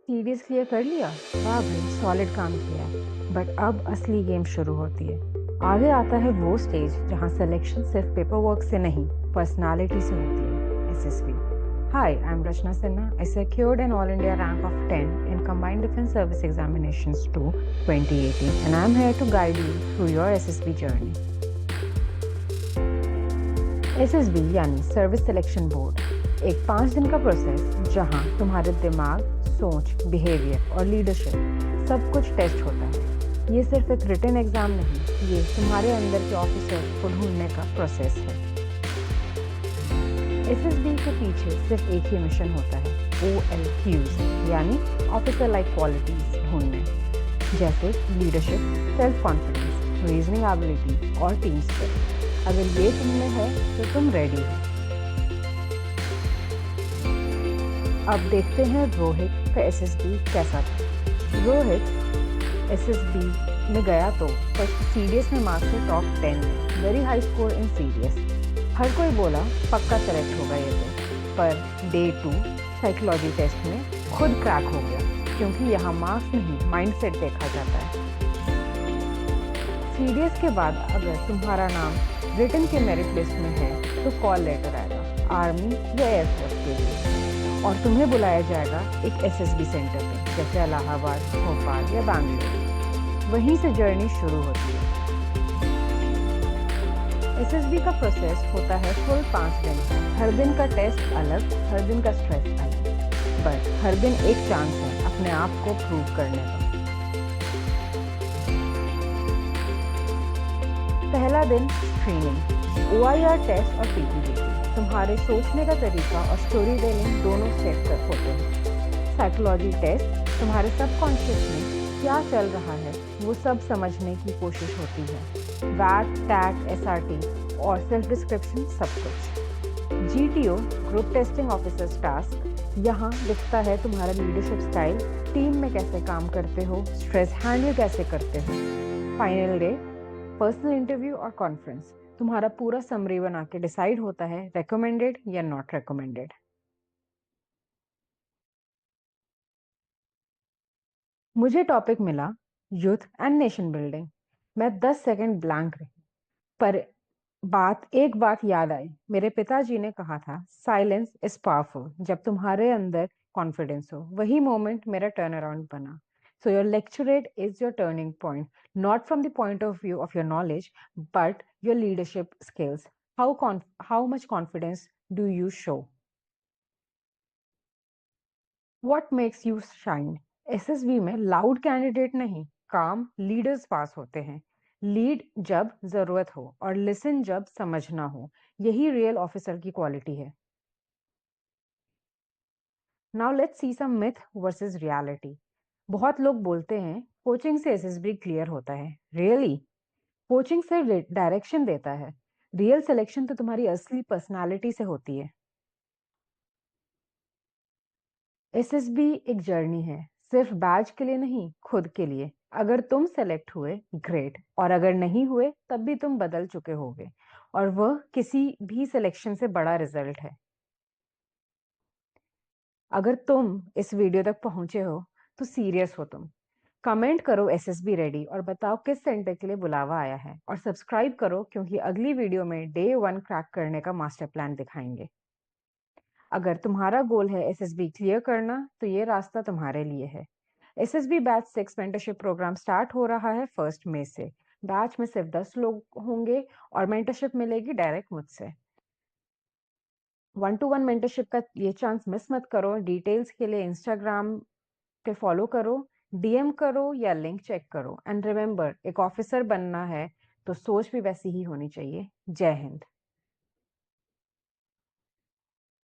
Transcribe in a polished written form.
Series clear कर लिया? वाह भाई, सॉलिड काम किया है। बट अब असली गेम शुरू होती है। आगे आता है वो स्टेज जहां सिलेक्शन सिर्फ पेपर वर्क से नहीं, पर्सनालिटी से होती है। SSB. Hi, I'm Rachna Sinha. I secured an All India rank of 10 in Combined Defense Service Examinations 2 2018, and I'm here to guide you through your SSB journey. SSB यानी service selection board एक 5 दिन का process जहां तुम्हारे दिमाग, सोच, behaviour और leadership सब कुछ टेस्ट होता है। ये सिर्फ एक रिटन एग्जाम नहीं, ये तुम्हारे अंदर के ऑफिसर को ढूंढने का प्रोसेस है। एसएसबी के पीछे सिर्फ एक ही मिशन होता है, OLQs यानी ऑफिसर लाइक क्वालिटीज ढूंढने, जैसे leadership, self confidence, reasoning ability और टीम स्पिरिट। अगर ये तुम में है तो तुम रेडी हो। अब देखते हैं रोहित का एसएसबी कैसा था। रोहित एसएसबी में गया तो फर्स्ट सीडीएस में मार्क्स थे टॉप 10 में, very high score in CDS. हर कोई बोला पक्का सेलेक्ट होगा ये तो, पर डे 2 साइकोलॉजी टेस्ट में खुद क्रैक हो गया, क्योंकि यहाँ मार्क्स नहीं माइंडसेट देखा जाता है। सीडीएस के बाद अगर तुम्हारा नाम रिटन के मेरिट लिस्ट में है तो कॉल लेटर आएगा आर्मी या एयरफोर्स के लिए, और तुम्हें बुलाया जाएगा एक एसएसबी सेंटर पे, जैसे इलाहाबाद, भोपाल या बैंगलोर। वहीं से जर्नी शुरू होती है। एसएसबी का प्रोसेस होता है फुल 5 दिन का। हर दिन का टेस्ट अलग, हर दिन का स्ट्रेस अलग, बट हर दिन एक चांस है अपने आप को प्रूव करने का। पहला दिन स्क्रीनिंग, OIR टेस्ट और पीपीटी। तुम्हारे सोचने का तरीका और स्टोरी टेलिंग दोनों सेट कर होते हैं। साइकोलॉजी टेस्ट, तुम्हारे सबकॉन्शियस में क्या चल रहा है वो सब समझने की कोशिश होती है। वैट, टैग, SRT और सेल्फ डिस्क्रिप्शन सब कुछ। GTO group testing officers task, यहाँ दिखता है तुम्हारा लीडरशिप स्टाइल, टीम में कैसे काम करते हो, स्ट्रेस हैंडल कैसे करते हो। फाइनल डे पर्सनल इंटरव्यू और कॉन्फ्रेंस, तुम्हारा पूरा समरी बना के डिसाइड होता है रेकमेंडेड या नॉट रेकमेंडेड। मुझे टॉपिक मिला यूथ एंड नेशन बिल्डिंग। मैं 10 सेकंड ब्लैंक रही, पर एक बात याद आई। मेरे पिताजी ने कहा था साइलेंस इज पावरफुल। जब तुम्हारे अंदर कॉन्फिडेंस हो, वही मोमेंट मेरा टर्न अराउंड बना। So your lecturate is your turning point, not from the point of view of your knowledge, but your leadership skills. How much confidence do you show? What makes you shine? SSB में loud candidate नहीं, काम leaders पास होते हैं। Lead जब जरूरत हो और listen जब समझना हो, यही रियल ऑफिसर की क्वालिटी है। Now let's see some myth versus reality. बहुत लोग बोलते हैं कोचिंग से एसएसबी क्लियर होता है। रियली? कोचिंग सिर्फ डायरेक्शन देता है, रियल सिलेक्शन तो तुम्हारी असली पर्सनालिटी से होती है। एसएसबी एक जर्नी है, सिर्फ बैच के लिए नहीं, खुद के लिए। अगर तुम सेलेक्ट हुए, ग्रेट, और अगर नहीं हुए तब भी तुम बदल चुके होगे, और वह किसी भी सिलेक्शन से बड़ा रिजल्ट है। अगर तुम इस वीडियो तक पहुंचे हो तो सीरियस हो तुम। कमेंट करो एसएसबी रेडी और बताओ किस सेंटर के लिए बुलावा आया है, और सब्सक्राइब करो क्योंकि अगली वीडियो में डे 1 क्रैक करने का मास्टर प्लान दिखाएंगे। अगर तुम्हारा गोल है एसएसबी क्लियर करना तो ये रास्ता तुम्हारे लिए है। SSB batch 6 mentorship program start हो रहा है 1 मई से। बैच में सिर्फ 10 लोग होंगे और मेंटरशिप मिलेगी डायरेक्ट मुझसे। 1-to-1 मेंटरशिप का ये चांस मिस मत करो। डिटेल्स के लिए इंस्टाग्राम पे फॉलो करो, डीएम करो या लिंक चेक करो। एंड रिमेंबर, एक ऑफिसर बनना है तो सोच भी वैसी ही होनी चाहिए। जय हिंद।